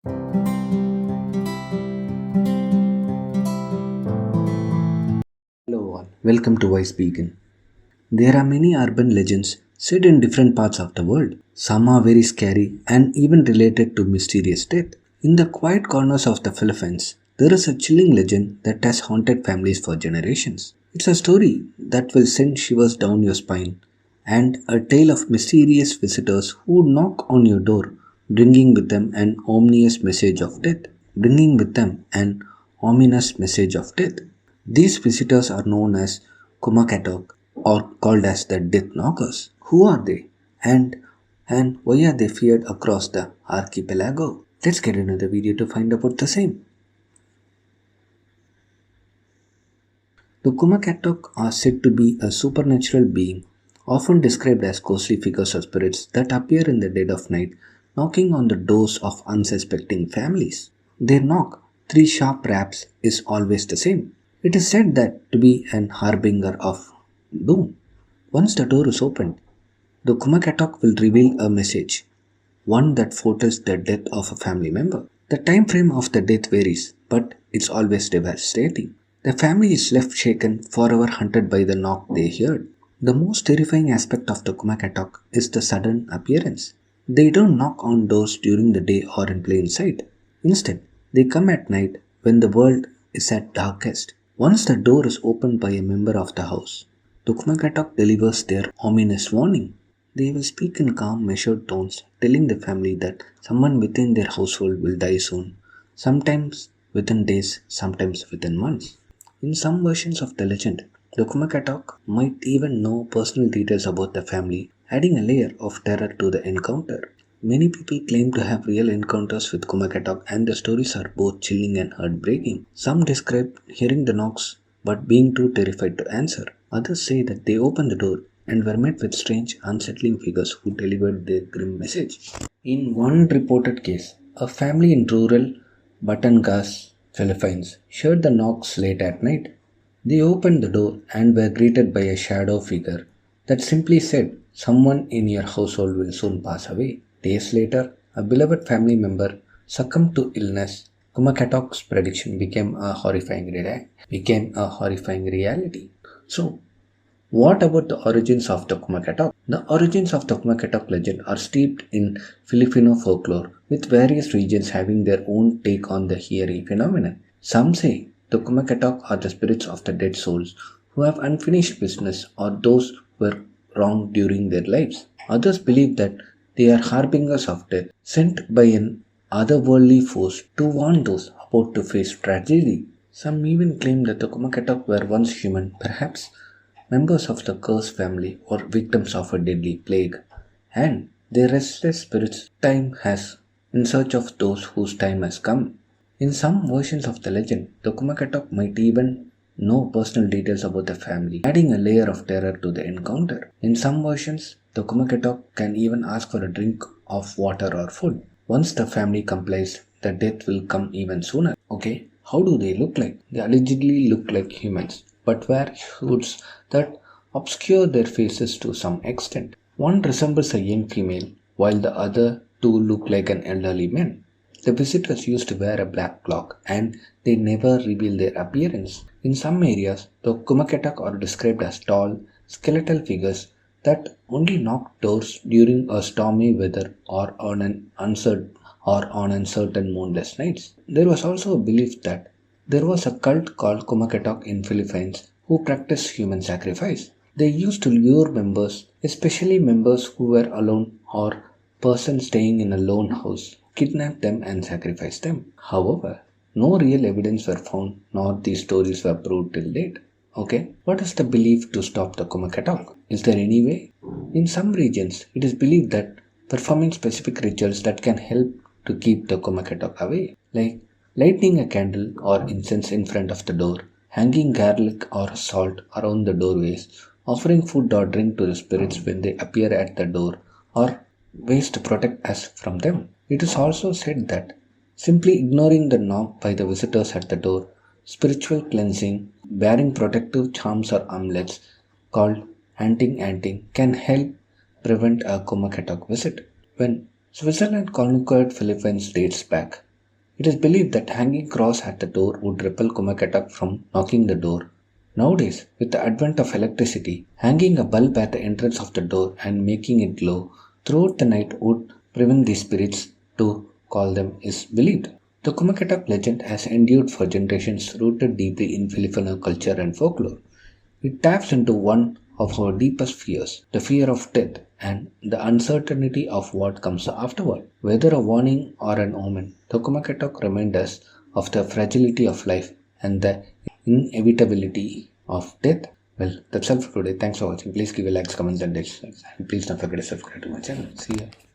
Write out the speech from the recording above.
Hello all, welcome to Wise Beacon. There are many urban legends set in different parts of the world. Some are very scary and even related to mysterious death. In the quiet corners of the Philippines, there is a chilling legend that has haunted families for generations. It's a story that will send shivers down your spine and a tale of mysterious visitors who knock on your door, bringing with them an ominous message of death. Bringing with them an ominous message of death. These visitors are known as Kumakatok or called as the Death Knockers. Who are they? And why are they feared across the archipelago? Let's get into the video to find out the same. The Kumakatok are said to be a supernatural being, often described as ghostly figures or spirits that appear in the dead of night, knocking on the doors of unsuspecting families. Their knock, three sharp raps, is always the same. It is said that to be an harbinger of doom. Once the door is opened, the Kumakatok will reveal a message, one that foretells the death of a family member. The time frame of the death varies, but it's always devastating. The family is left shaken, forever haunted by the knock they heard. The most terrifying aspect of the Kumakatok is the sudden appearance. They don't knock on doors during the day or in plain sight. Instead, they come at night when the world is at darkest. Once the door is opened by a member of the house, the Kumakatok delivers their ominous warning. They will speak in calm, measured tones, telling the family that someone within their household will die soon, sometimes within days, sometimes within months. In some versions of the legend, the Kumakatok might even know personal details about the family, adding a layer of terror to the encounter. Many people claim to have real encounters with Kumakatok, and the stories are both chilling and heartbreaking. Some describe hearing the knocks but being too terrified to answer. Others say that they opened the door and were met with strange, unsettling figures who delivered their grim message. In one reported case, a family in rural Batangas, Philippines, heard the knocks late at night. They opened the door and were greeted by a shadow figure that simply said, "Someone in your household will soon pass away." Days later, a beloved family member succumbed to illness. Kumakatok's prediction became a horrifying reality. So, what about the origins of the Kumakatok? The origins of the Kumakatok legend are steeped in Filipino folklore, with various regions having their own take on the eerie phenomenon. Some say the Kumakatok are the spirits of the dead souls who have unfinished business or those who were wronged during their lives. Others believe that they are harbingers of death, sent by an otherworldly force to warn those about to face tragedy. Some even claim that the Kumakatok were once human, perhaps members of the cursed family or victims of a deadly plague, and their restless spirits time has in search of those whose time has come. In some versions of the legend, the Kumakatok might even know personal details about the family, adding a layer of terror to the encounter. In some versions, the Kumakatok can even ask for a drink of water or food. Once the family complies, the death will come even sooner. Okay, how do they look like? They allegedly look like humans, but wear hoods that obscure their faces to some extent. One resembles a young female, while the other two look like an elderly man. The visitors used to wear a black cloak and they never reveal their appearance. In some areas, the Kumakatak are described as tall, skeletal figures that only knock doors during a stormy weather or on uncertain moonless nights. There was also a belief that there was a cult called Kumakatok in Philippines who practiced human sacrifice. They used to lure members, especially members who were alone or persons staying in a lone house, kidnap them and sacrifice them. However, no real evidence were found nor these stories were proved till date. Okay, what is the belief to stop the Kumakatok? Is there any way? In some regions, it is believed that performing specific rituals that can help to keep the Kumakatok away, like lighting a candle or incense in front of the door, hanging garlic or salt around the doorways, offering food or drink to the spirits when they appear at the door, or ways to protect us from them. It is also said that simply ignoring the knock by the visitors at the door, spiritual cleansing, wearing protective charms or amulets called anting can help prevent a Kumakatok visit. When Switzerland conquered Philippines dates back, It is believed that hanging cross at the door would repel Kumakatok from knocking the door. Nowadays, with the advent of electricity, hanging a bulb at the entrance of the door and making it glow throughout the night would prevent these spirits to call them is believed. The Kumakatok legend has endured for generations, rooted deeply in Filipino culture and folklore. It taps into one of our deepest fears, the fear of death and the uncertainty of what comes afterward. Whether a warning or an omen, the Kumakatok reminds us of the fragility of life and the inevitability of death. Well, that's all for today. Thanks for watching. Please give a likes, comments, and dislikes. And please don't forget to subscribe to my channel. See ya.